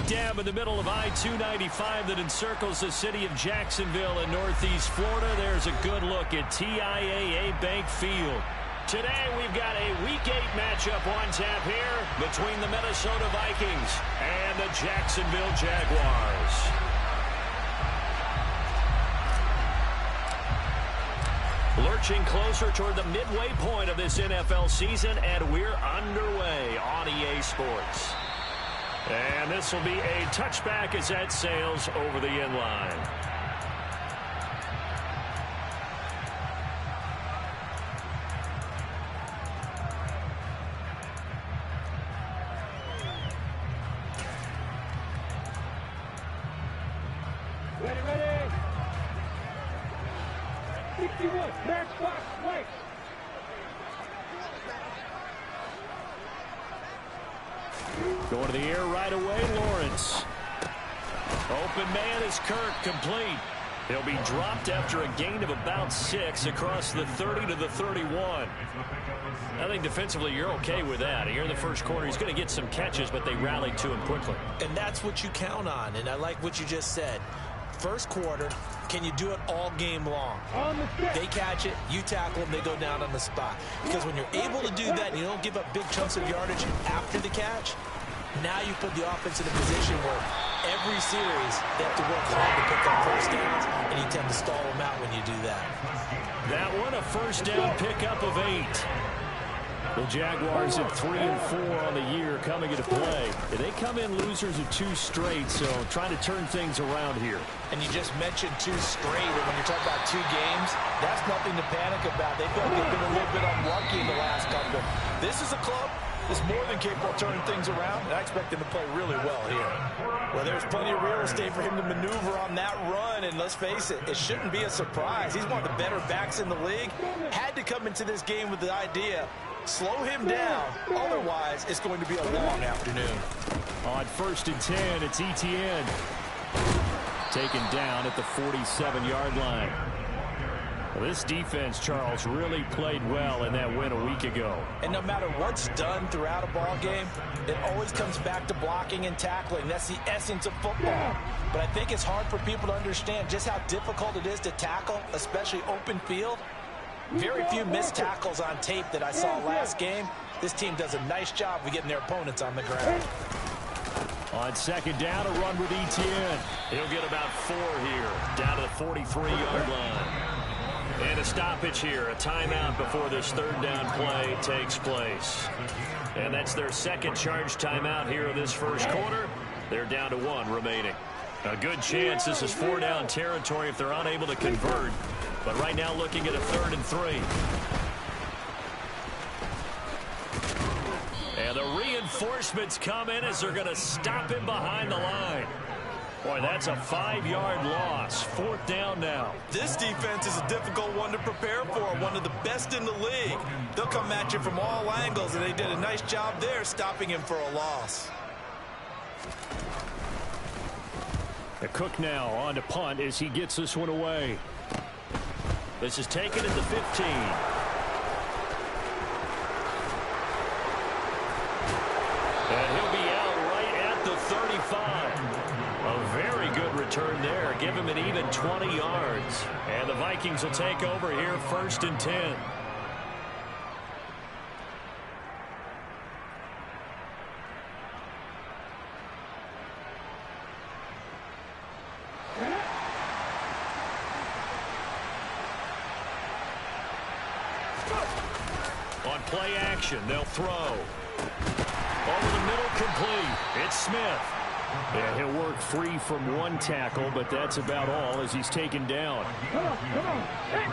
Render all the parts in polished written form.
dam in the middle of I-295 that encircles the city of Jacksonville in northeast Florida. There's a good look at TIAA Bank Field. Today we've got a Week 8 matchup on tap here between the Minnesota Vikings and the Jacksonville Jaguars. Lurching closer toward the midway point of this NFL season, and we're underway on EA Sports. And this will be a touchback as that sails over the end line. Ready, ready. 61, match box, right. Going to the air right away, Lawrence. Open man is Kirk, complete. He'll be dropped after a gain of about 6 across the 30 to the 31. I think defensively you're okay with that. Here in the first quarter, he's going to get some catches, but they rallied to him quickly. And that's what you count on, and I like what you just said. First quarter, can you do it all game long? They catch it, you tackle them, they go down on the spot. Because when you're able to do that and you don't give up big chunks of yardage after the catch, now you put the offense in a position where every series they have to work hard to pick up first downs, and you tend to stall them out when you do that. That one a first down pickup of 8. The Jaguars at 3 and 4 on the year coming into play. They come in losers of 2 straight, so trying to turn things around here. And you just mentioned 2 straight, and when you're talking about 2 games, that's nothing to panic about. They feel like they've been a little bit unlucky in the last couple. This is a club that's more than capable of turning things around, and I expect them to play really well here. Well, there's plenty of real estate for him to maneuver on that run, and let's face it, it shouldn't be a surprise. He's one of the better backs in the league. Had to come into this game with the idea, slow him down, otherwise it's going to be a long afternoon. On 1st and 10, it's Etienne. Taken down at the 47-yard line. Well, this defense, Charles, really played well in that win a week ago. And no matter what's done throughout a ball game, it always comes back to blocking and tackling. That's the essence of football. But I think it's hard for people to understand just how difficult it is to tackle, especially open field. Very few missed tackles on tape that I saw last game. This team does a nice job of getting their opponents on the ground. On 2nd down, a run with Etienne. He'll get about 4 here, down to the 43-yard line. And a stoppage here, a timeout before this 3rd down play takes place. And that's their 2nd charge timeout here in this first quarter. They're down to 1 remaining. A good chance this is 4 down territory if they're unable to convert. But right now looking at a 3rd and 3. And the reinforcements come in as they're going to stop him behind the line. Boy, that's a 5-yard loss. 4th down now. This defense is a difficult one to prepare for, one of the best in the league. They'll come at you from all angles, and they did a nice job there stopping him for a loss. The Cook now on to punt as he gets this one away. This is taken at the 15. And he'll be out right at the 35. A very good return there. Give him an even 20 yards. And the Vikings will take over here 1st and 10. On play action, they'll throw. Over the middle, complete. It's Smith. Yeah, he'll work free from 1 tackle, but that's about all as he's taken down. Come on. Hey.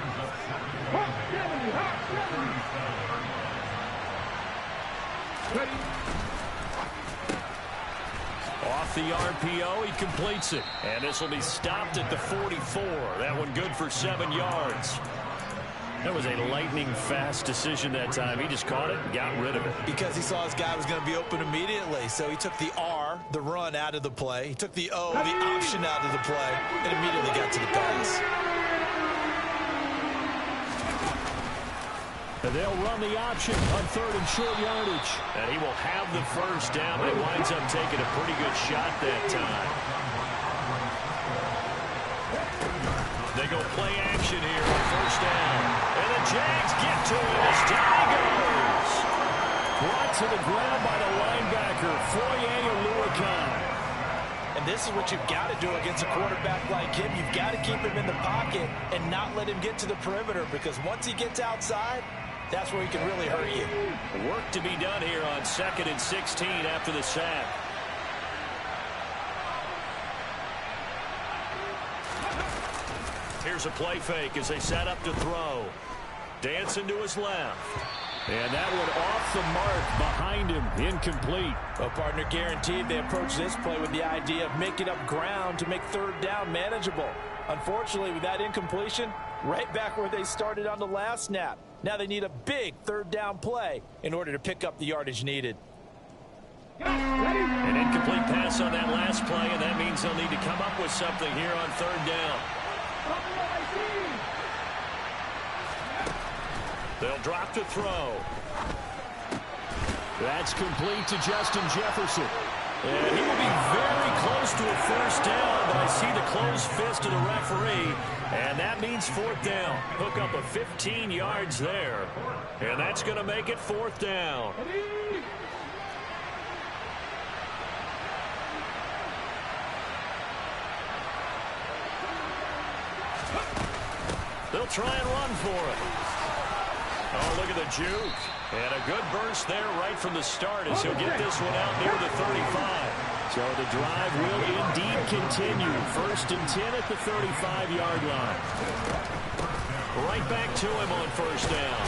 Hot 70. Ready. Off the RPO, he completes it. And this will be stopped at the 44. That one good for 7 yards. That was a lightning-fast decision that time. He just caught it and got rid of it. Because he saw his guy was going to be open immediately. So he took the R, the run, out of the play. He took the O, the option, out of the play, and immediately got to the pass. And they'll run the option on 3rd and short yardage. And he will have the first down, but he winds up taking a pretty good shot that time. They go play action here on 1st down. And the Jags get to it as down he goes. Brought to the ground by the linebacker, Foye. And this is what you've got to do against a quarterback like him. You've got to keep him in the pocket and not let him get to the perimeter, because once he gets outside, that's where he can really hurt you. Work to be done here on 2nd and 16 after the sack. Here's a play fake as they set up to throw. Dancing to his left. And that one off the mark behind him. Incomplete. Well, partner, guaranteed they approach this play with the idea of making up ground to make 3rd down manageable. Unfortunately, with that incompletion, right back where they started on the last snap. Now they need a big 3rd down play in order to pick up the yardage needed. An incomplete pass on that last play, and that means they'll need to come up with something here on 3rd down. They'll drop to throw. That's complete to Justin Jefferson. And he will be very close to a first down, but I see the closed fist of the referee, and that means 4th down. Hook up a 15 yards there, and that's going to make it 4th down. They'll try and run for it. Oh, look at the juke. And a good burst there right from the start as he'll get this one out near the 35. So the drive will indeed continue. 1st and 10 at the 35-yard line. Right back to him on 1st down.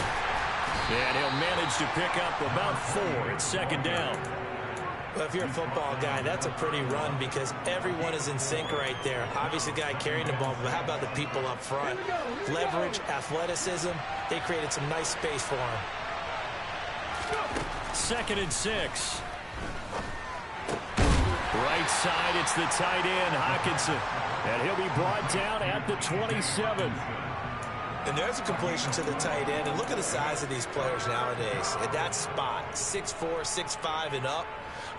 And he'll manage to pick up about 4 at 2nd down. Well, if you're a football guy, that's a pretty run because everyone is in sync right there. Obviously, the guy carrying the ball, but how about the people up front? Leverage, athleticism, they created some nice space for him. 2nd and 6. Right side, it's the tight end, Hockenson. And he'll be brought down at the 27. And there's a completion to the tight end. And look at the size of these players nowadays. At that spot, 6'4", 6'5", and up.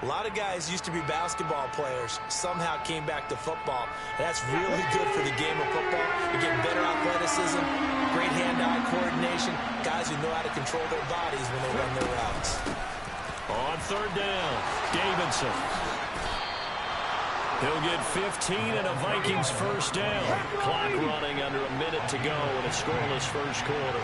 A lot of guys used to be basketball players, somehow came back to football. And that's really good for the game of football. You get better athleticism, great hand-eye coordination, guys who know how to control their bodies when they run their routes. On 3rd down, Davidson. He'll get 15 and a Vikings first down. Clock running under a minute to go in a scoreless first quarter.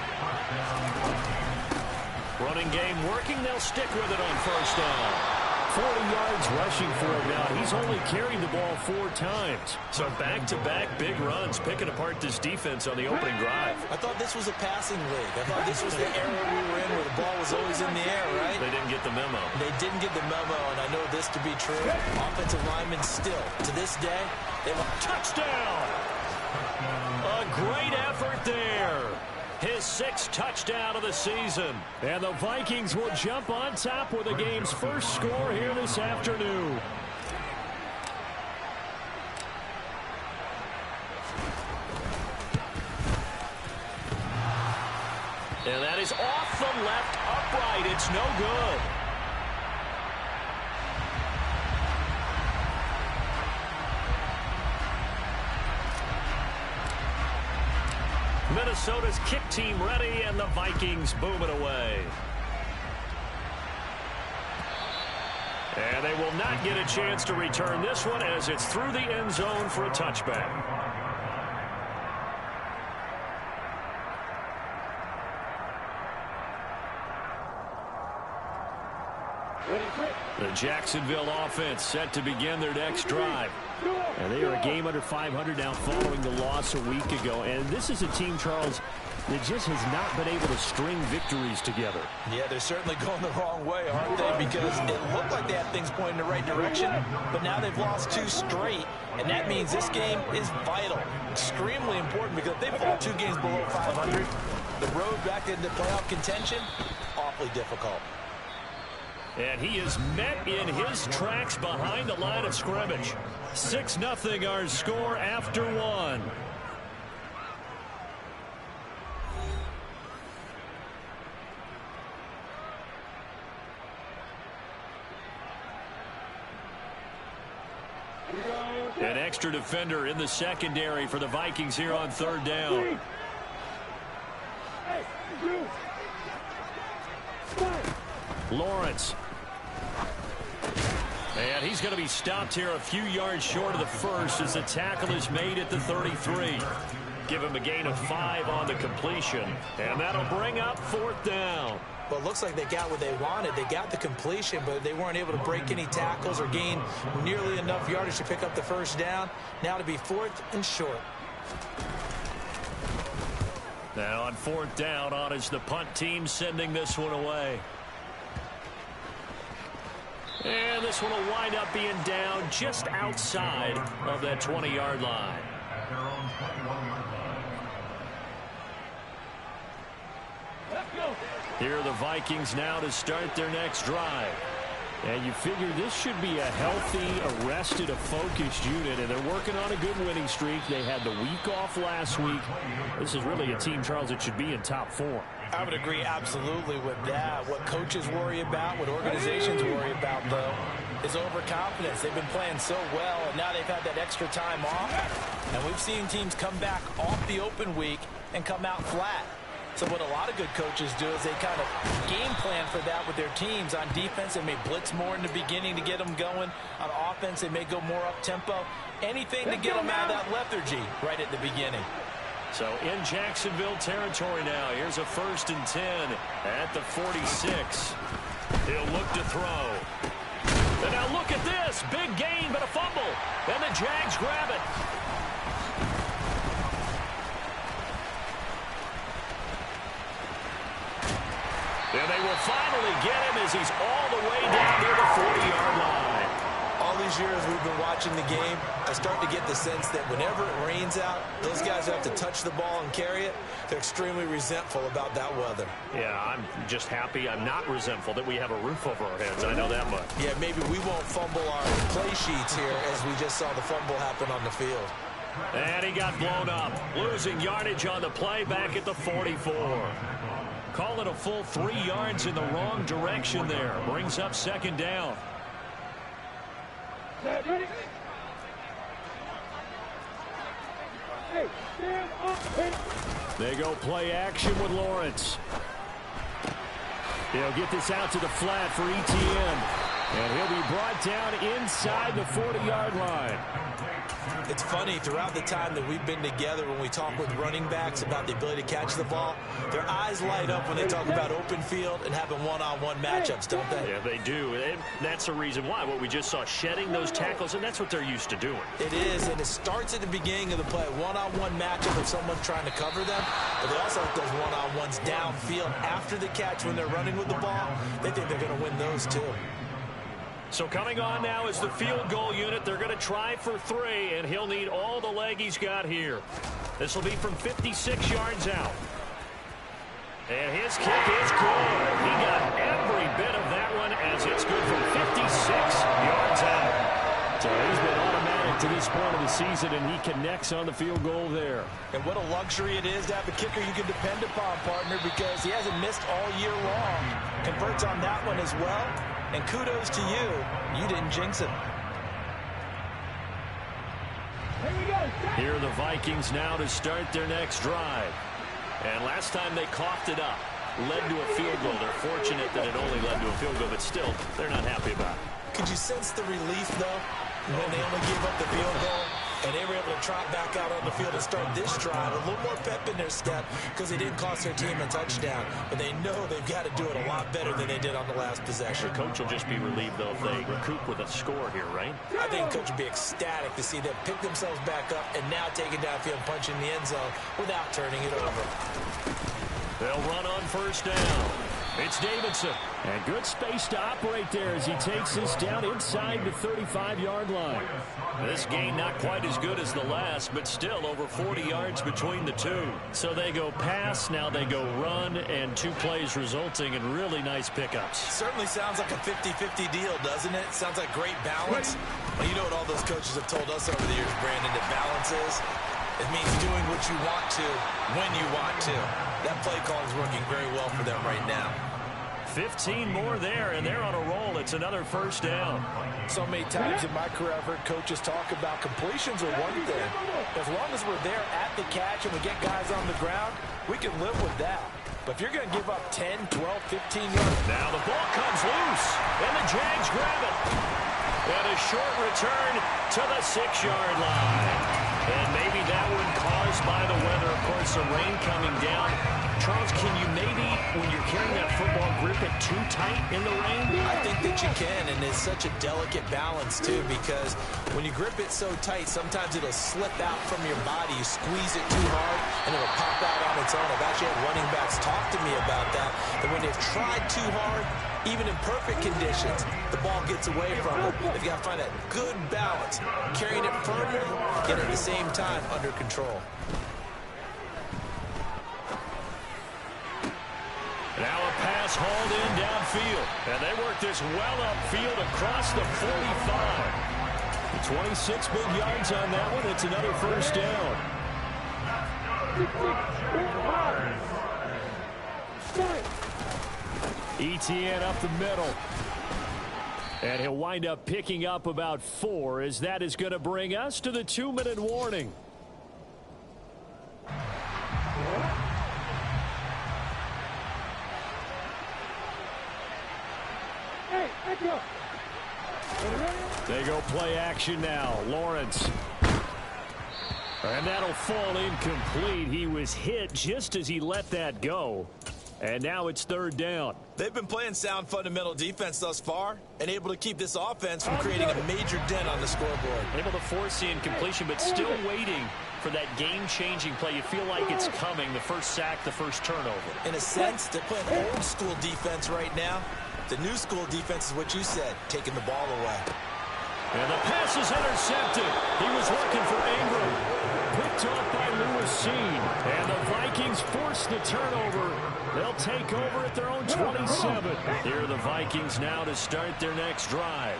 Running game working. They'll stick with it on 1st down. 40 yards rushing for him now. He's only carried the ball 4 times. So back-to-back big runs, picking apart this defense on the opening drive. I thought this was a passing league. I thought this was the era we were in where the ball was always in the air, right? They didn't get the memo. They didn't get the memo, and I know this to be true. Offensive linemen still, to this day, they want touchdown. A great effort there. His 6th touchdown of the season. And the Vikings will jump on top with the game's first score here this afternoon. And that is off the left upright. It's no good. Minnesota's kick team ready, and the Vikings boom it away. And they will not get a chance to return this one as it's through the end zone for a touchback. The Jacksonville offense set to begin their next drive. And they are a game under 500 now following the loss a week ago. And this is a team, Charles, that just has not been able to string victories together. Yeah, they're certainly going the wrong way, aren't they? Because it looked like they had things pointing in the right direction, but now they've lost 2 straight, and that means this game is vital, extremely important, because if they fall 2 games below 500, the road back into playoff contention, awfully difficult. And he is met in his tracks behind the line of scrimmage. 6-0 our score after 1. An extra defender in the secondary for the Vikings here on third down. Lawrence. And he's going to be stopped here a few yards short of the first as the tackle is made at the 33. Give him a gain of 5 on the completion. And that'll bring up fourth down. Well, it looks like they got what they wanted. They got the completion, but they weren't able to break any tackles or gain nearly enough yardage to pick up the first down. Now to be fourth and short. Now on fourth down, on is the punt team sending this one away. And this one will wind up being down just outside of that 20-yard line. Here are the Vikings now to start their next drive. And you figure this should be a healthy, arrested, a focused unit, and they're working on a good winning streak. They had the week off last week. This is really a team, Charles, that should be in top 4. I would agree absolutely with that. What coaches worry about, what organizations worry about, though, is overconfidence. They've been playing so well, and now they've had that extra time off. And we've seen teams come back off the open week and come out flat. So what a lot of good coaches do is they kind of game plan for that with their teams. On defense, they may blitz more in the beginning to get them going. On offense, they may go more up-tempo. Anything to get them out of that lethargy right at the beginning. So in Jacksonville territory now. Here's a 1st and 10 at the 46. He'll look to throw. And now look at this. Big gain, but a fumble. And the Jags grab it. And they will finally get him as he's all the way down near the 40-yard line. All these years we've been watching the game, I start to get the sense that whenever it rains out, those guys have to touch the ball and carry it. They're extremely resentful about that weather. Yeah, I'm just happy I'm not resentful that we have a roof over our heads. I know that much. Yeah, maybe we won't fumble our play sheets here as we just saw the fumble happen on the field. And he got blown up. Losing yardage on the play back at the 44. Call it a full 3 yards in the wrong direction there. Brings up second down. Ready? Hey, stand up. They go play action with Lawrence. He'll get this out to the flat for Etienne. And he'll be brought down inside the 40-yard line. It's funny, throughout the time that we've been together, when we talk with running backs about the ability to catch the ball, their eyes light up when they talk about open field and having one-on-one matchups, don't they? Yeah, they do. And that's the reason why. What we just saw, shedding those tackles, and that's what they're used to doing. It is, and it starts at the beginning of the play. One-on-one matchup if someone's trying to cover them, but they also have those one-on-ones downfield after the catch when they're running with the ball. They think they're going to win those too. So coming on now is the field goal unit. They're going to try for 3, and he'll need all the leg he's got here. This will be from 56 yards out. And his kick is good. He got every bit of that one as it's good from 56 yards out. So he's been automatic to this point of the season, and he connects on the field goal there. And what a luxury it is to have a kicker you can depend upon, partner, because he hasn't missed all year long. Converts on that one as well. And kudos to you. You didn't jinx it. Here are the Vikings now to start their next drive. And last time they coughed it up, led to a field goal. They're fortunate that it only led to a field goal, but still, they're not happy about it. Could you sense the relief, though, when they only gave up the field goal? And they were able to trot back out on the field and start this drive. A little more pep in their step because they didn't cost their team a touchdown. But they know they've got to do it a lot better than they did on the last possession. The coach will just be relieved, though, if they recoup with a score here, right? I think the coach would be ecstatic to see them pick themselves back up and now take it downfield and punch in the end zone without turning it over. They'll run on first down. It's Davidson. And good space to operate there as he takes this down inside the 35-yard line. This gain not quite as good as the last, but still over 40 yards between the two. So they go pass, now they go run, and 2 plays resulting in really nice pickups. Certainly sounds like a 50-50 deal, doesn't it? Sounds like great balance. Well, you know what all those coaches have told us over the years, Brandon, that balance is? It means doing what you want to, when you want to. That play calling is working very well for them right now. 15 more there, and they're on a roll. It's another first down. So many times in my career, I've heard coaches talk about completions are one thing. As long as we're there at the catch and we get guys on the ground, we can live with that. But if you're going to give up 10, 12, 15 yards. Now the ball comes loose, and the Jags grab it. And a short return to the 6-yard line. And maybe that one caused by the weather. Of course, the rain coming down. Charles, can you maybe, when you're carrying that football, grip it too tight in the rain? I think that you can, and it's such a delicate balance, too, because when you grip it so tight, sometimes it'll slip out from your body. You squeeze it too hard, and it'll pop out on its own. I've actually had running backs talk to me about that when they've tried too hard, even in perfect conditions, the ball gets away from them. They've got to find that good balance, carrying it firmly, yet at the same time under control. Now a pass hauled in downfield. And they work this well upfield across the 45. 26 big yards on that one. It's another first down. Etienne up the middle. And he'll wind up picking up about 4, as that is going to bring us to the 2-minute warning. They go play action now. Lawrence. And that'll fall incomplete. He was hit just as he let that go. And now it's third down. They've been playing sound fundamental defense thus far and able to keep this offense from creating a major dent on the scoreboard. Able to force the incompletion, but still waiting for that game-changing play. You feel like it's coming, the first sack, the first turnover. In a sense, they're playing old-school defense right now. The new school defense is what you said, taking the ball away. And the pass is intercepted. He was looking for Ingram. Picked off by Lewis. And the Vikings force the turnover. They'll take over at their own 27. Here are the Vikings now to start their next drive.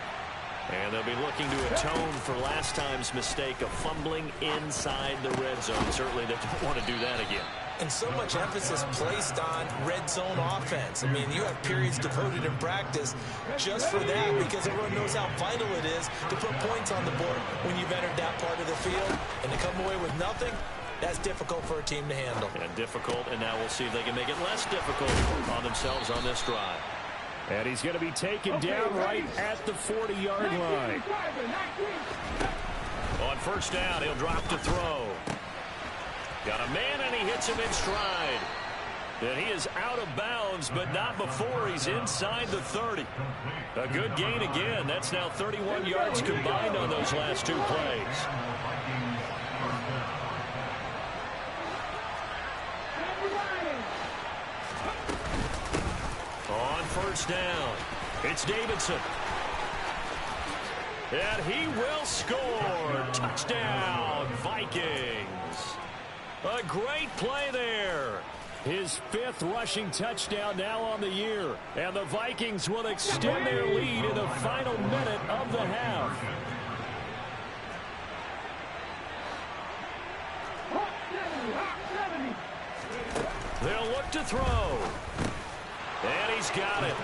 And they'll be looking to atone for last time's mistake of fumbling inside the red zone. Certainly they don't want to do that again. And so much emphasis placed on red zone offense. I mean, you have periods devoted in practice just for that, because everyone knows how vital it is to put points on the board when you've entered that part of the field. And to come away with nothing, that's difficult for a team to handle. And difficult, and now we'll see if they can make it less difficult on themselves on this drive. And he's going to be taken down right at the 40-yard line. On first down, he'll drop to throw. Got a man, and he hits him in stride. And he is out of bounds, but not before he's inside the 30. A good gain again. That's now 31 yards combined on those last 2 plays. On first down, it's Davidson. And he will score. Touchdown, Vikings. A great play there. His 5th rushing touchdown now on the year. And the Vikings will extend their lead in the final minute of the half. They'll look to throw. And he's got it.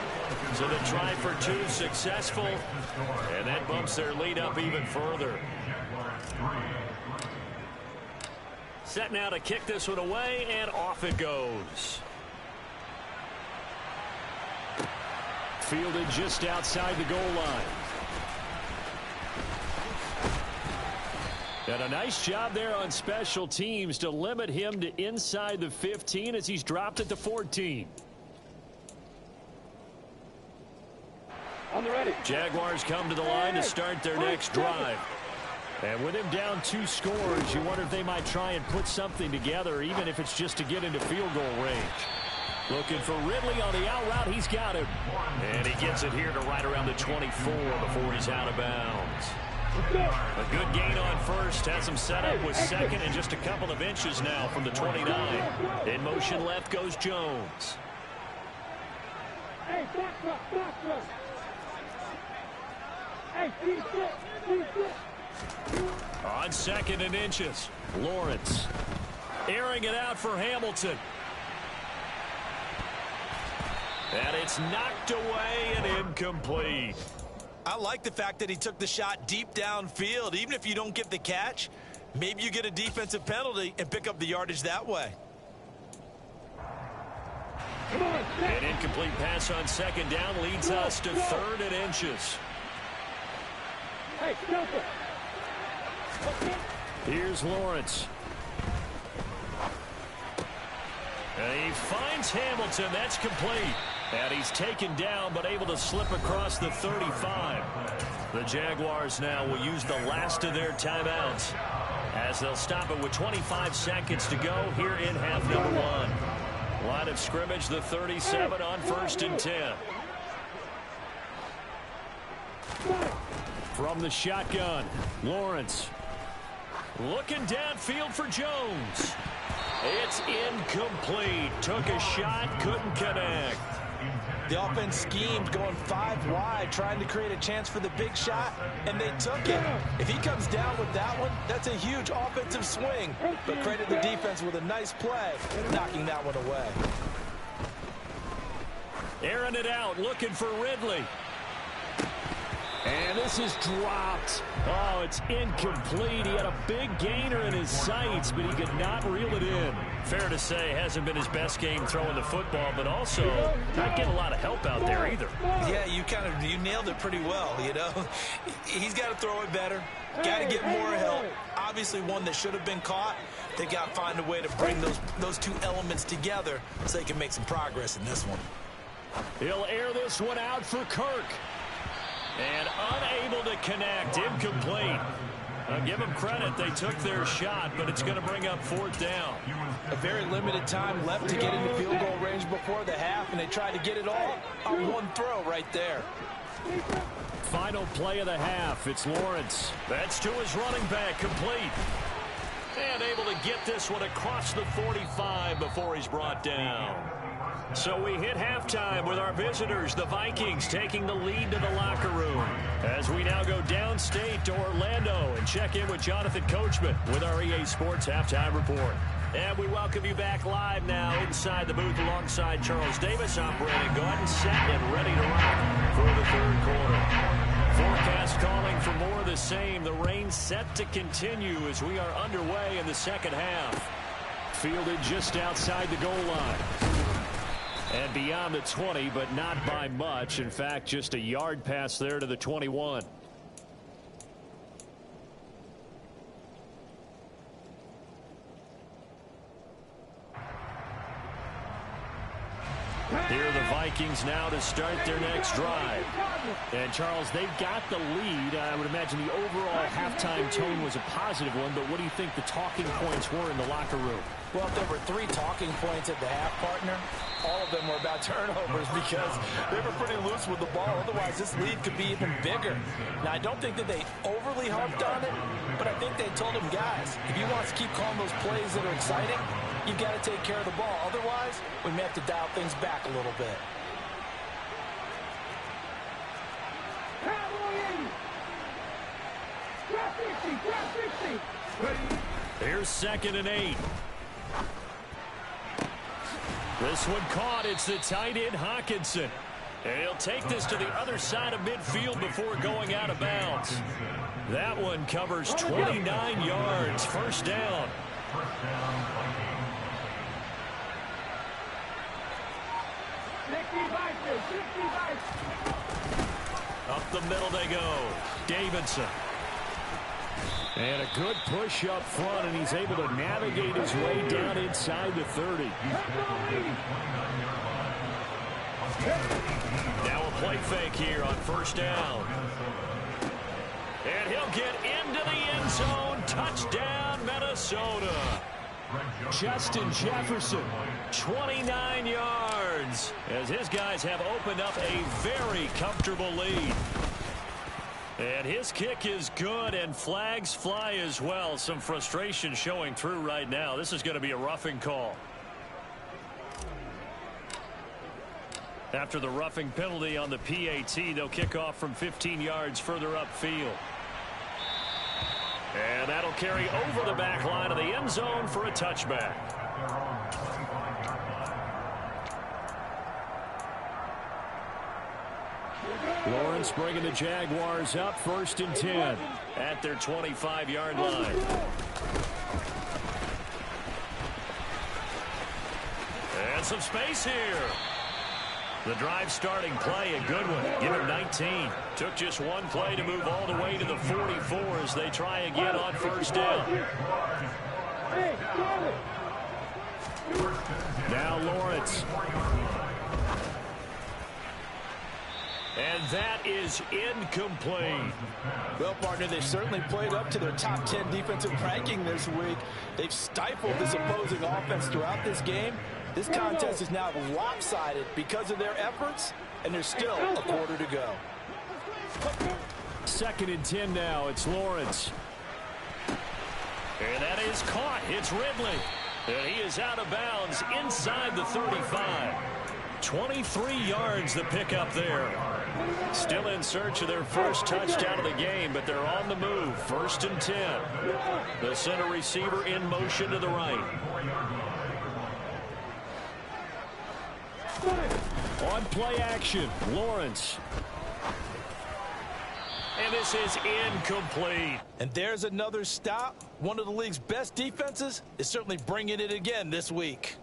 So the try for 2 successful. And that bumps their lead up even further. Set now to kick this one away, and off it goes. Fielded just outside the goal line. And a nice job there on special teams to limit him to inside the 15 as he's dropped it to 14. On the ready. Jaguars come to the line to start their next drive. And with him down 2 scores, you wonder if they might try and put something together, even if it's just to get into field goal range. Looking for Ridley on the out route. He's got him. And he gets it here to right around the 24 before he's out of bounds. A good gain on first. Has him set up with second and just a couple of inches now from the 29. In motion left goes Jones. Hey, box us. Hey, defense. On second and inches, Lawrence airing it out for Hamilton. And it's knocked away and incomplete. I like the fact that he took the shot deep downfield. Even if you don't get the catch, maybe you get a defensive penalty and pick up the yardage that way. An incomplete pass on second down leads us to 3rd and inches. Hey, Delta. Here's Lawrence. And he finds Hamilton. That's complete. And he's taken down but able to slip across the 35. The Jaguars now will use the last of their timeouts as they'll stop it with 25 seconds to go here in half number 1. Line of scrimmage, the 37 on 1st and 10. From the shotgun, Lawrence. Looking downfield for Jones. It's incomplete. Took a shot, couldn't connect. The offense schemed going 5 wide, trying to create a chance for the big shot, and they took it. If he comes down with that one, that's a huge offensive swing. But credit the defense with a nice play, knocking that one away. Airing it out, looking for Ridley. And this is dropped. Oh, it's incomplete. He had a big gainer in his sights, but he could not reel it in. Fair to say, hasn't been his best game throwing the football, but also not getting a lot of help out there either. Yeah, you nailed it pretty well, you know. He's got to throw it better. Got to get more help. Obviously one that should have been caught. They got to find a way to bring those two elements together so they can make some progress in this one. He'll air this one out for Kirk. And unable to connect. Incomplete. I'll give them credit. They took their shot, but it's going to bring up 4th down. A very limited time left to get into field goal range before the half, and they tried to get it all on one throw right there. Final play of the half. It's Lawrence. That's to his running back. Complete. And able to get this one across the 45 before he's brought down. So we hit halftime with our visitors, the Vikings, taking the lead to the locker room. As we now go downstate to Orlando and check in with Jonathan Coachman with our EA Sports Halftime Report. And we welcome you back live now inside the booth alongside Charles Davis. I'm Brandon Gordon, set and ready to rock for the 3rd quarter. Forecast calling for more of the same. The rain set to continue as we are underway in the 2nd half. Fielded just outside the goal line. And beyond the 20, but not by much. In fact, just a yard pass there to the 21. Here are the Vikings now to start their next drive. And, Charles, they've got the lead. I would imagine the overall halftime tone was a positive one, but what do you think the talking points were in the locker room? Well, if there were 3 talking points at the half, partner, all of them were about turnovers because they were pretty loose with the ball. Otherwise, this lead could be even bigger. Now, I don't think that they overly harped on it, but I think they told him, guys, if you want to keep calling those plays that are exciting, you've got to take care of the ball. Otherwise, we may have to dial things back a little bit. Here's 2nd and 8. This one caught. It's the tight end, Hawkinson. And he'll take this to the other side of midfield before going out of bounds. That one covers 29 yards. 1st down. Up the middle they go. Davidson. And a good push up front, and he's able to navigate his way down inside the 30. Now a play fake here on 1st down. And he'll get into the end zone. Touchdown, Minnesota. Justin Jefferson, 29 yards, as his guys have opened up a very comfortable lead. And his kick is good, and flags fly as well. Some frustration showing through right now. This is going to be a roughing call. After the roughing penalty on the PAT, they'll kick off from 15 yards further upfield. And that'll carry over the back line of the end zone for a touchback. Lawrence bringing the Jaguars up 1st and 10 at their 25-yard line. And some space here. The drive starting play, a good one. Give him 19. Took just one play to move all the way to the 44 as they try again on 1st down. Now Lawrence. And that is incomplete. Well, partner, they certainly played up to their top 10 defensive ranking this week. They've stifled this opposing offense throughout this game. This contest is now lopsided because of their efforts, and there's still a quarter to go. 2nd and 10 now. It's Lawrence. And that is caught. It's Ridley. And he is out of bounds inside the 35. 23 yards the pickup there. Still in search of their first touchdown of the game, but they're on the move. 1st and 10. The center receiver in motion to the right. On play action, Lawrence. And this is incomplete. And there's another stop. One of the league's best defenses is certainly bringing it again this week.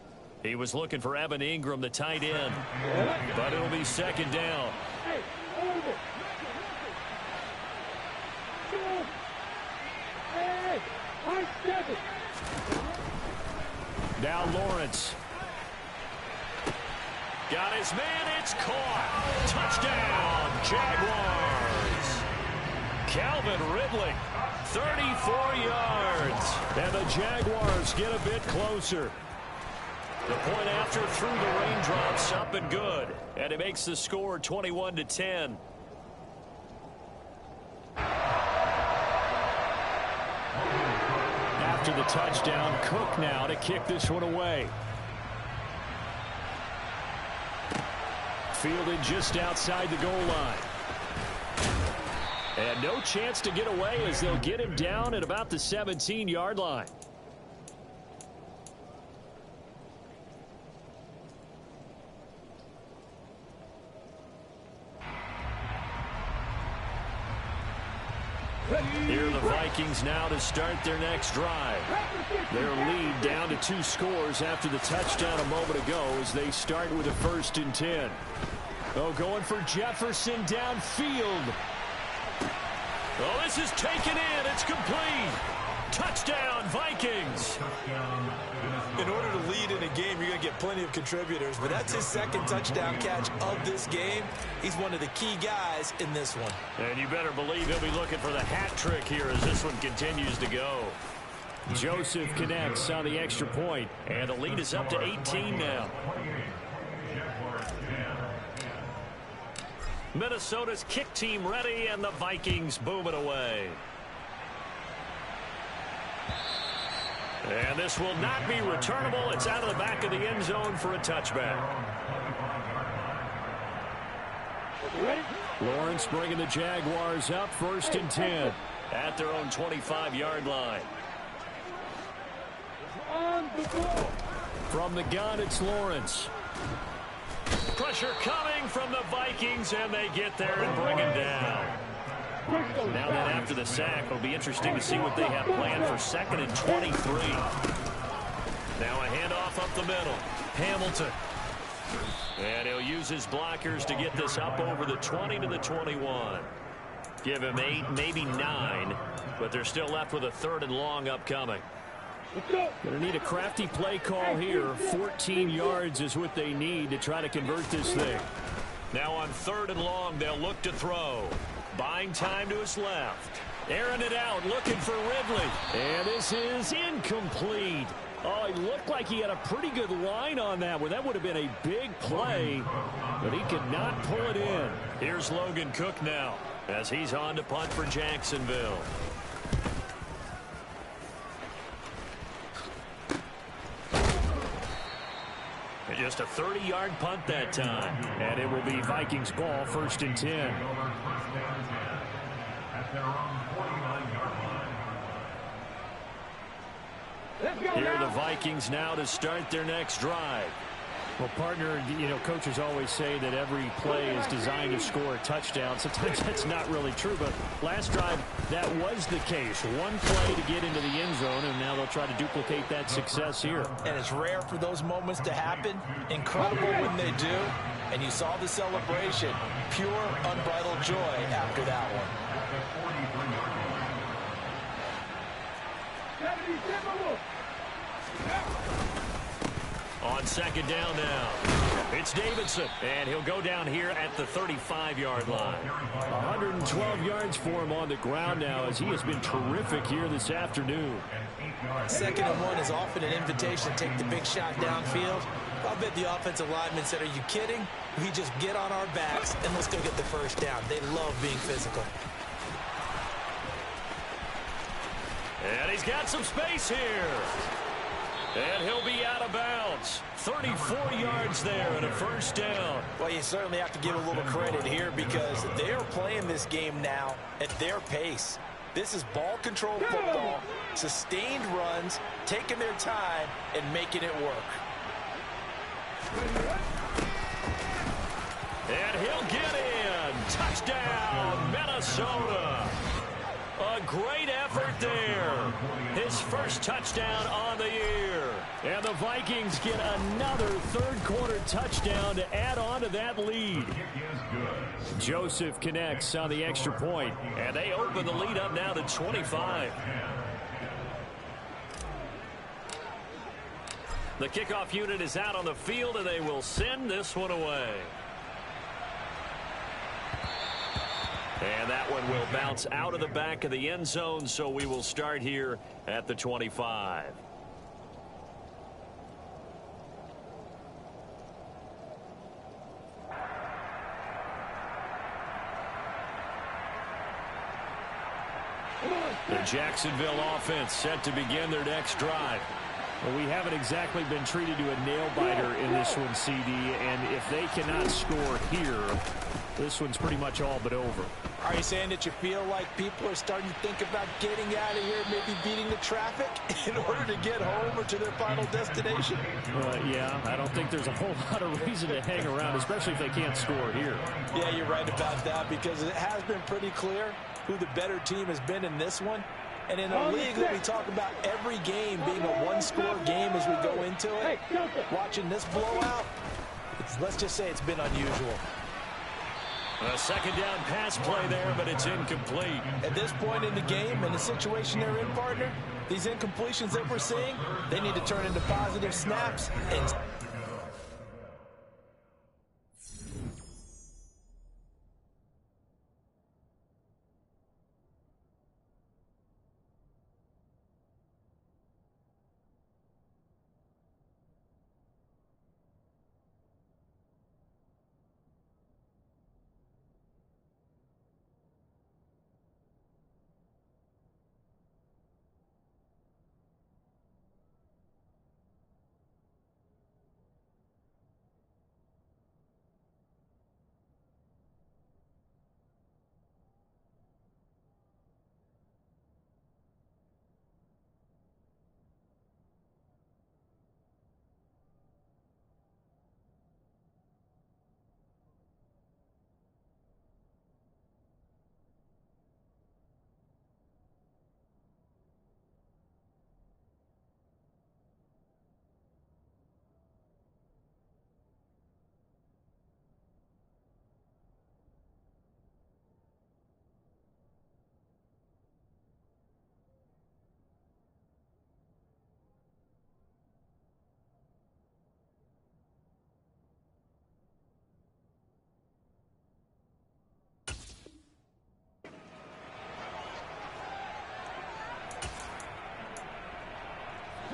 He was looking for Evan Ingram, the tight end. But it'll be 2nd down. Now Lawrence. Got his man, it's caught. Touchdown, Jaguars. Calvin Ridley, 34 yards. And the Jaguars get a bit closer. The point after through the raindrops, up and good. And it makes the score 21-10. After the touchdown, Cook now to kick this one away. Fielded just outside the goal line. And no chance to get away as they'll get him down at about the 17-yard line. Here are the Vikings now to start their next drive. Their lead down to 2 scores after the touchdown a moment ago as they start with a 1st and 10. Oh, going for Jefferson downfield. Oh, this is taken in. It's complete. Touchdown, Vikings. In order to lead in a game, you're going to get plenty of contributors, but that's his 2nd touchdown catch of this game. He's one of the key guys in this one. And you better believe he'll be looking for the hat trick here as this one continues to go. Joseph connects on the extra point, and the lead is up to 18 now. Minnesota's kick team ready, and the Vikings boom it away. And this will not be returnable. It's out of the back of the end zone for a touchback. Lawrence bringing the Jaguars up 1st and 10 at their own 25-yard line. From the gun, it's Lawrence. Pressure coming from the Vikings, and they get there and bring him down. Now that after the sack, it'll be interesting to see what they have planned for 2nd and 23. Now a handoff up the middle. Hamilton. And he'll use his blockers to get this up over the 20 to the 21. Give him 8, maybe 9, but they're still left with a 3rd and long upcoming. Going to need a crafty play call here. 14 yards is what they need to try to convert this thing. Now on 3rd and long, they'll look to throw. Buying time to his left. Airing it out, looking for Ridley. And this is incomplete. Oh, it looked like he had a pretty good line on that one. That would have been a big play, but he could not pull it in. Here's Logan Cook now as he's on to punt for Jacksonville. Just a 30-yard punt that time. And it will be Vikings ball, 1st and 10. Here are the Vikings now to start their next drive. Well, partner, coaches always say that every play is designed to score a touchdown. Sometimes that's not really true, but last drive, that was the case. One play to get into the end zone, and now they'll try to duplicate that success here. And it's rare for those moments to happen. Incredible when they do. And you saw the celebration. Pure, unbridled joy after that one. On second down now, it's Davidson, and he'll go down here at the 35-yard line. 112 yards for him on the ground now, as he has been terrific here this afternoon. 2nd and 1 is often an invitation to take the big shot downfield. I'll bet the offensive lineman said, "Are you kidding? We just get on our backs and let's go get the first down." They love being physical. And he's got some space here. And he'll be out of bounds. 34 yards there and a first down. Well, you certainly have to give a little credit here because they are playing this game now at their pace. This is ball control football, sustained runs, taking their time, and making it work. And he'll get in. Touchdown, Minnesota. A great effort there. His first touchdown on the year. And the Vikings get another third-quarter touchdown to add on to that lead. Joseph connects on the extra point, and they open the lead up now to 25. The kickoff unit is out on the field, and they will send this one away. And that one will bounce out of the back of the end zone, so we will start here at the 25. The Jacksonville offense set to begin their next drive. Well, we haven't exactly been treated to a nail-biter in this one, CD, and if they cannot score here, this one's pretty much all but over. Are you saying that you feel like people are starting to think about getting out of here, maybe beating the traffic in order to get home or to their final destination? Yeah, I don't think there's a whole lot of reason to hang around, especially if they can't score here. Yeah, you're right about that because it has been pretty clear who the better team has been in this one. And in a league that we talk about every game being a one-score game as we go into it, watching this blowout, let's just say it's been unusual. A second down pass play there, but it's incomplete. At this point in the game and the situation they're in, partner, these incompletions that we're seeing, they need to turn into positive snaps and...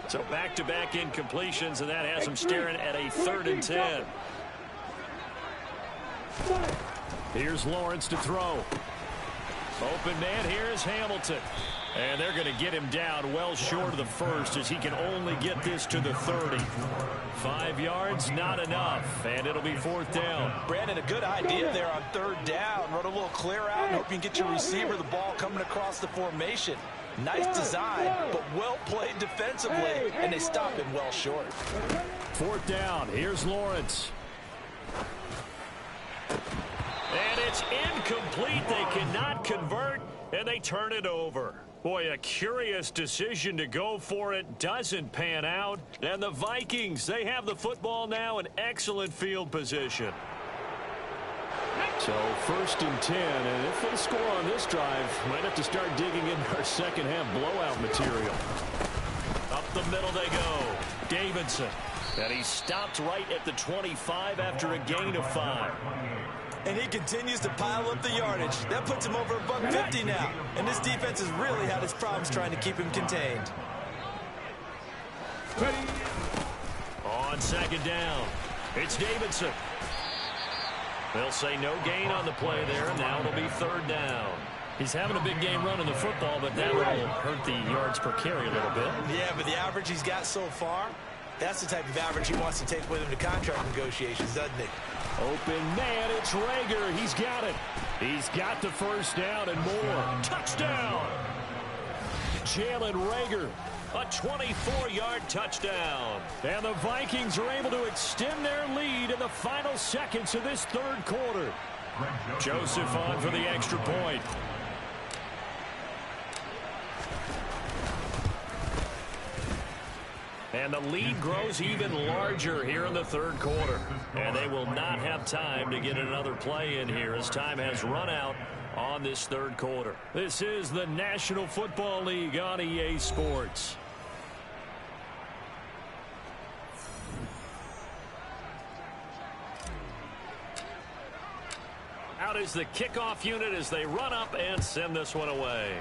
So back-to-back incompletions, and that has them staring at a 3rd and 10. Here's Lawrence to throw. Open man here is Hamilton. And they're going to get him down well short of the first as he can only get this to the 30. 5 yards, not enough, and it'll be 4th down. Brandon, a good idea there on 3rd down. Run a little clear out and hope you can get your receiver the ball coming across the formation. Nice design, but well played defensively, and they stop him well short. 4th down. Here's Lawrence. And it's incomplete. They cannot convert, and they turn it over. Boy, a curious decision to go for it. Doesn't pan out. And the Vikings, they have the football now in excellent field position. So 1st and 10, and if they score on this drive, might have to start digging into our second half blowout material. Up the middle they go. Davidson. And he stopped right at the 25 after a gain of 5. And he continues to pile up the yardage. That puts him over $150 now. And this defense has really had its problems trying to keep him contained. On 2nd down, it's Davidson. They'll say no gain on the play there, and now it'll be 3rd down. He's having a big game running the football, but that will hurt the yards per carry a little bit. Yeah, but the average he's got so far, that's the type of average he wants to take with him to contract negotiations, doesn't he? Open man, it's Rager. He's got it. He's got the 1st down and more. Touchdown! Jalen Rager, a 24-yard touchdown. And the Vikings are able to extend their lead in the final seconds of this 3rd quarter. Joseph on for the extra point. And the lead grows even larger here in the 3rd quarter. And they will not have time to get another play in here as time has run out on this 3rd quarter. This is the National Football League on EA Sports. Out is the kickoff unit as they run up and send this one away.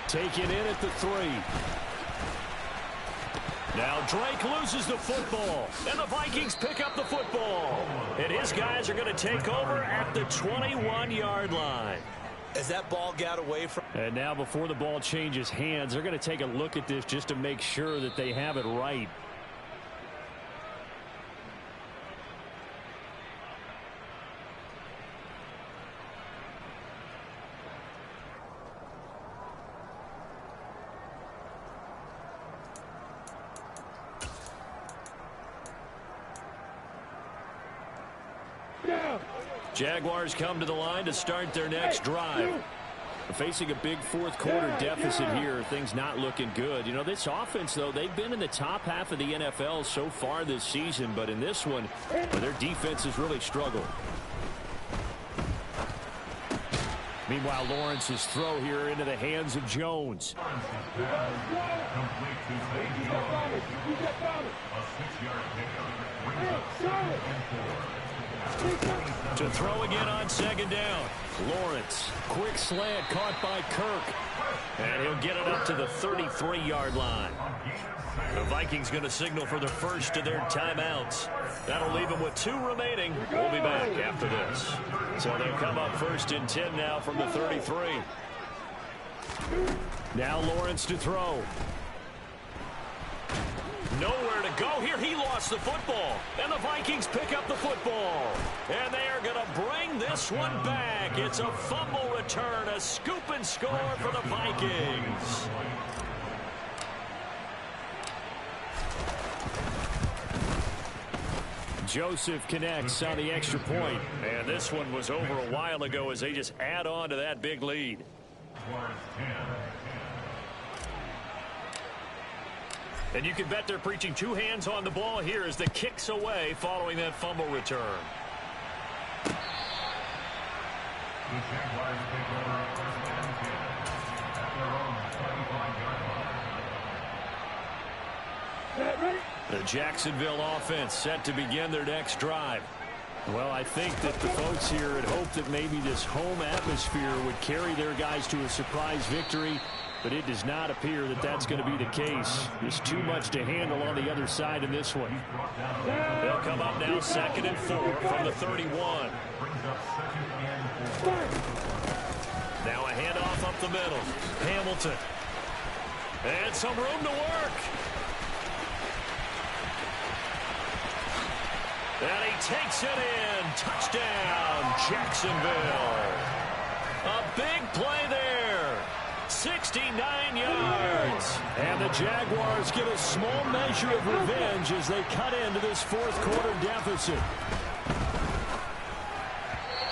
Taken in at the 3. Now Drake loses the football, and the Vikings pick up the football. And his guys are going to take over at the 21-yard line. As that ball got away from... And now before the ball changes hands, they're going to take a look at this just to make sure that they have it right. Jaguars come to the line to start their next drive. Facing a big 4th quarter deficit here, things not looking good. You know, this offense, though, they've been in the top half of the NFL so far this season, but in this one, their defense has really struggled. Meanwhile, Lawrence's throw here into the hands of Jones. To throw again on 2nd down. Lawrence, quick slant caught by Kirk. And he'll get it up to the 33-yard line. The Vikings going to signal for the first of their timeouts. That'll leave them with 2 remaining. We'll be back after this. So they'll come up 1st and 10 now from the 33. Now Lawrence to throw. Nowhere to go here. He lost the football. And the Vikings pick up the football. And they are going to bring this one back. It's a fumble return, a scoop and score for the Vikings. Joseph connects on the extra point. And this one was over a while ago as they just add on to that big lead. And you can bet they're preaching 2 hands on the ball here as the kick's away following that fumble return. The Jacksonville offense set to begin their next drive. Well, I think that the folks here had hoped that maybe this home atmosphere would carry their guys to a surprise victory. But it does not appear that that's going to be the case. There's too much to handle on the other side in this one. They'll come up now 2nd and 4 from the 31. Now a handoff up the middle. Hamilton. And some room to work. And he takes it in. Touchdown, Jacksonville. A big play there. 69 yards. And the Jaguars get a small measure of revenge as they cut into this fourth quarter deficit.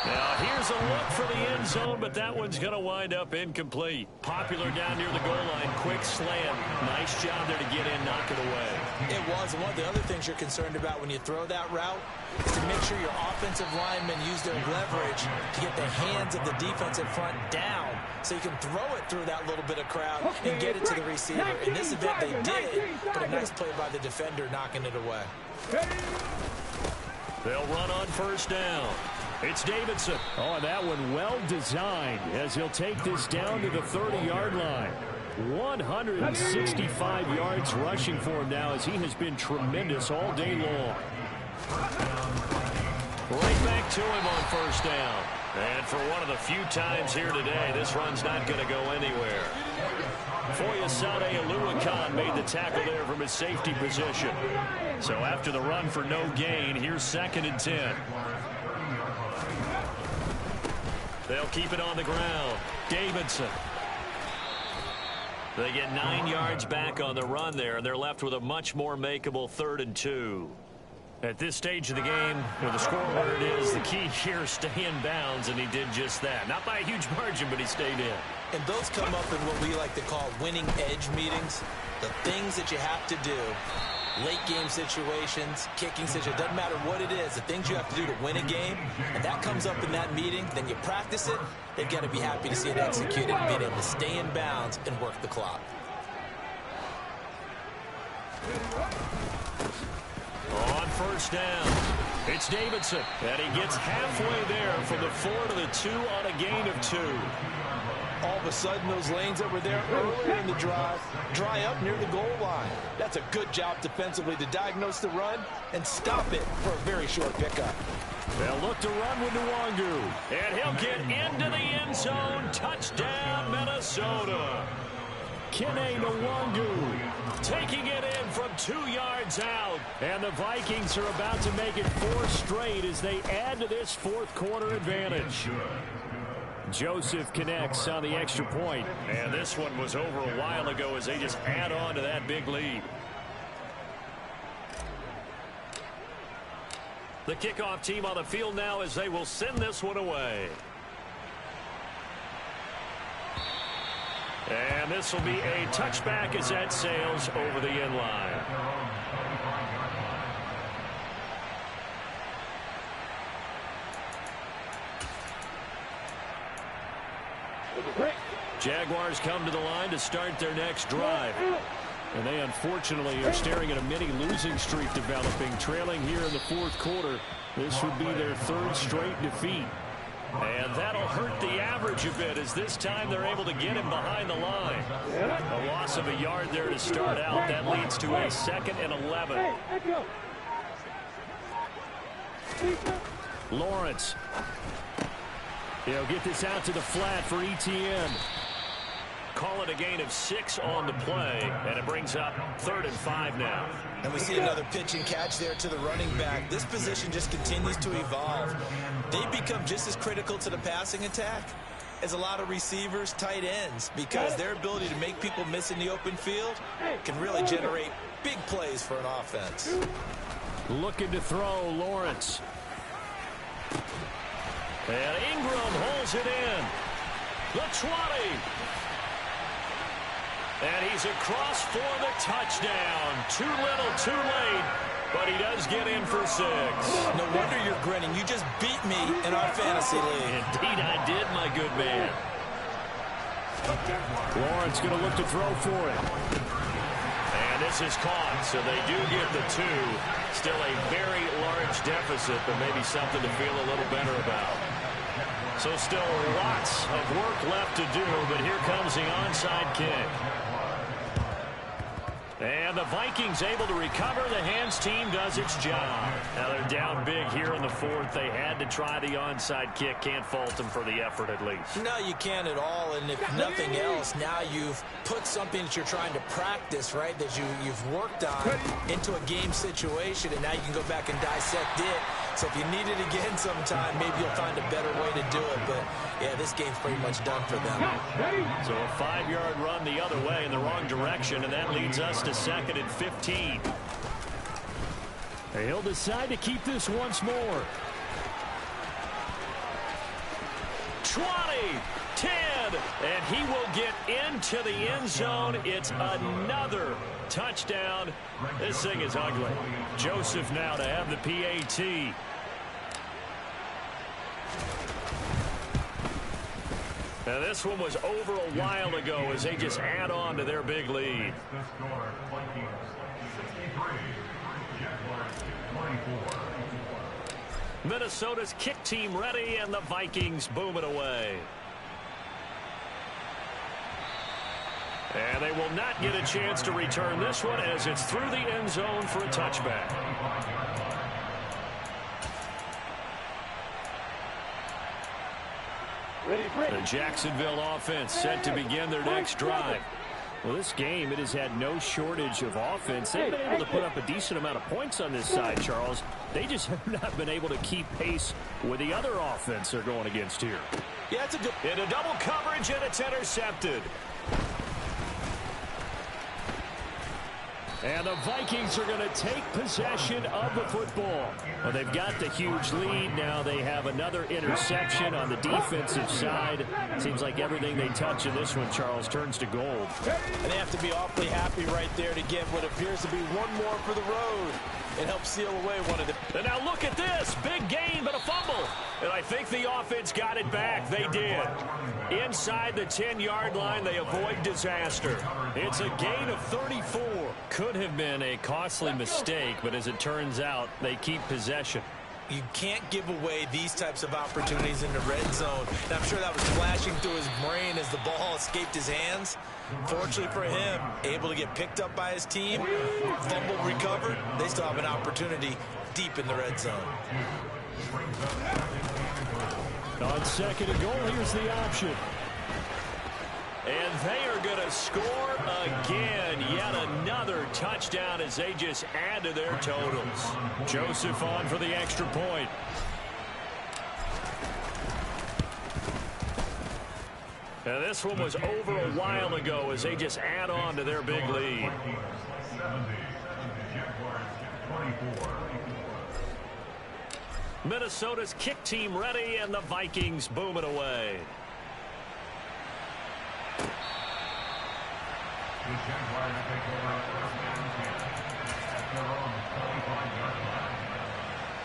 Now, here's a look for the end zone, but that one's going to wind up incomplete. Popular down near the goal line. Quick slam. Nice job there to get in, knock it away. It was. And one of the other things you're concerned about when you throw that route is to make sure your offensive linemen use their leverage to get the hands of the defensive front down so you can throw it through that little bit of crowd and get it to the receiver. In this event, they did, but a nice play by the defender knocking it away. They'll run on first down. It's Davidson. Oh, and that one well designed as he'll take this down to the 30-yard line. 165 yards rushing for him now as he has been tremendous all day long. Right back to him on first down. And for one of the few times here today, this run's not going to go anywhere. Foyesade Oluwakan made the tackle there from his safety position. So after the run for no gain, here's 2nd and 10. They'll keep it on the ground. Davidson. They get 9 yards back on the run there, and they're left with a much more makeable 3rd and 2. At this stage of the game, where the score where it is, the key here is stay in bounds, and he did just that. Not by a huge margin, but he stayed in. And those come up in what we like to call winning edge meetings. The things that you have to do, late game situations, kicking situations, doesn't matter what it is, the things you have to do to win a game, and that comes up in that meeting, then you practice it, they've got to be happy to see it executed and being able to stay in bounds and work the clock. On first down, it's Davidson, and he gets halfway there from the 4 to the 2 on a gain of 2. All of a sudden, those lanes that were there earlier in the drive dry up near the goal line. That's a good job defensively to diagnose the run and stop it for a very short pickup. They'll look to run with Nwangu, and he'll get into the end zone. Touchdown, Minnesota. Kene Nwangu taking it in from 2 yards out. And the Vikings are about to make it 4 straight as they add to this fourth quarter advantage. Joseph connects on the extra point. And this one was over a while ago as they just add on to that big lead. The kickoff team on the field now as they will send this one away. And this will be a touchback as that sails over the end line. Jaguars come to the line to start their next drive. And they unfortunately are staring at a mini losing streak developing, trailing here in the fourth quarter. This would be their 3rd straight defeat. And that'll hurt the average a bit as this time they're able to get him behind the line. A loss of a yard there to start out. That leads to a 2nd and 11. Lawrence. He'll get this out to the flat for Etienne. Call it a gain of 6 on the play, and it brings up 3rd and 5 now. And we see another pitch and catch there to the running back. This position just continues to evolve. They become just as critical to the passing attack as a lot of receivers, tight ends, because their ability to make people miss in the open field can really generate big plays for an offense. Looking to throw, Lawrence. And Ingram holds it in. The 20. And he's across for the touchdown. Too little, too late. But he does get in for 6. No wonder you're grinning. You just beat me in our fantasy league. Indeed I did, my good man. Lawrence going to look to throw for it. And this is caught, so they do get the 2. Still a very large deficit, but maybe something to feel a little better about. So still lots of work left to do, but here comes the onside kick. And the Vikings able to recover. The hands team does its job. Now they're down big here in the 4th. They had to try the onside kick. Can't fault them for the effort at least. No, you can't at all. And if nothing else, now you've put something that you're trying to practice, right, that you've worked on into a game situation. And now you can go back and dissect it, So if you need it again sometime, maybe you'll find a better way to do it. But, yeah, this game's pretty much done for them. So a 5-yard run the other way in the wrong direction, and that leads us to 2nd and 15. He'll decide to keep this once more. 20, 10, and he will get into the end zone. It's another touchdown. This thing is ugly. Joseph now to have the PAT. Now this one was over a while ago as they just add on to their big lead. Minnesota's kick team ready, and the Vikings boom it away. And they will not get a chance to return this one as it's through the end zone for a touchback. The Jacksonville offense set to begin their next drive. Well, this game, it has had no shortage of offense. They've been able to put up a decent amount of points on this side, Charles. They just have not been able to keep pace with the other offense they're going against here. Yeah, it's a good... In a double coverage, and it's intercepted. And the Vikings are going to take possession of the football. Well, they've got the huge lead. Now they have another interception on the defensive side. Seems like everything they touch in this one, Charles, turns to gold. And they have to be awfully happy right there to get what appears to be one more for the road and help seal away one of them. And now look at this. Big gain, but a fumble. And I think the offense got it back. They did. Inside the 10-yard line, they avoid disaster. It's a gain of 34. Could have been a costly mistake, but as it turns out, they keep possession. You can't give away these types of opportunities in the red zone. And I'm sure that was flashing through his brain as the ball escaped his hands. Fortunately for him, able to get picked up by his team, fumbled, recovered. They still have an opportunity deep in the red zone. On 2nd and goal, here's the option. And they are going to score again. Yet another touchdown as they just add to their totals. Joseph on for the extra point. And this one was over a while ago as they just add on to their big lead. Minnesota's kick team ready, and the Vikings boom it away.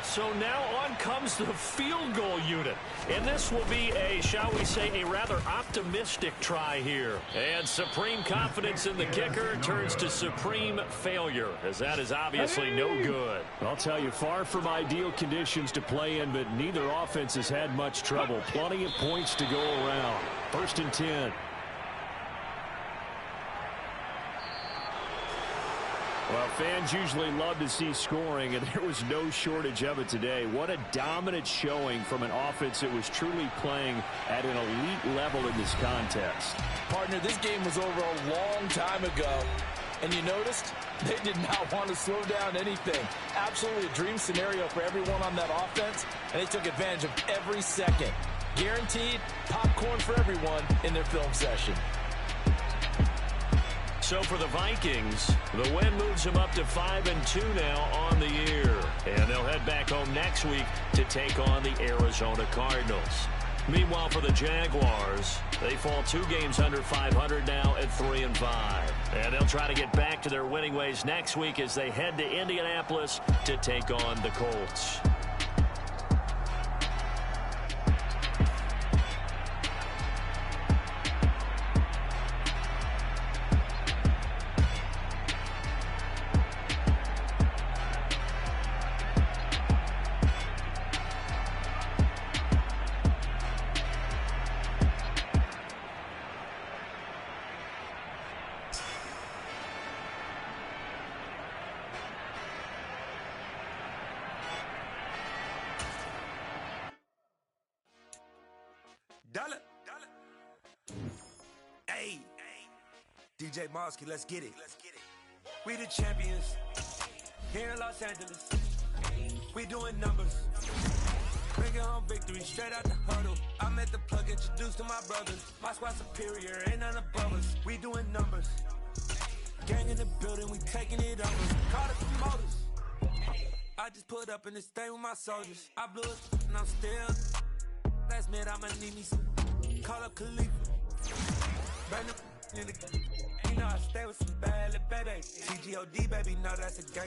So now on comes the field goal unit. And this will be a, shall we say, a rather optimistic try here. And supreme confidence in the kicker turns to supreme failure, as that is obviously no good. I'll tell you, far from ideal conditions to play in, but neither offense has had much trouble. Plenty of points to go around. 1st and 10. Well, fans usually love to see scoring, and there was no shortage of it today. What a dominant showing from an offense that was truly playing at an elite level in this contest. Partner, this game was over a long time ago, and you noticed they did not want to slow down anything. Absolutely a dream scenario for everyone on that offense, and they took advantage of every second. Guaranteed popcorn for everyone in their film session. So for the Vikings, the win moves them up to 5-2 now on the year. And they'll head back home next week to take on the Arizona Cardinals. Meanwhile, for the Jaguars, they fall 2 games under 500 now at 3-5. And they'll try to get back to their winning ways next week as they head to Indianapolis to take on the Colts. Dollar. Hey, DJ Mosky, let's get it. We the champions here in Los Angeles. We doing numbers. Bringing home victory straight out the huddle. I met the plug, introduced to my brothers. My squad superior, ain't none above us. We doing numbers. Gang in the building, we taking it over. Call the promoters. I just put up in this thing with my soldiers. I blew it and I'm still. Last minute I'ma need me some. Call up Khalifa. Burn the in the. You know I stay with some bad little baby. TGOD baby, know that's a gang.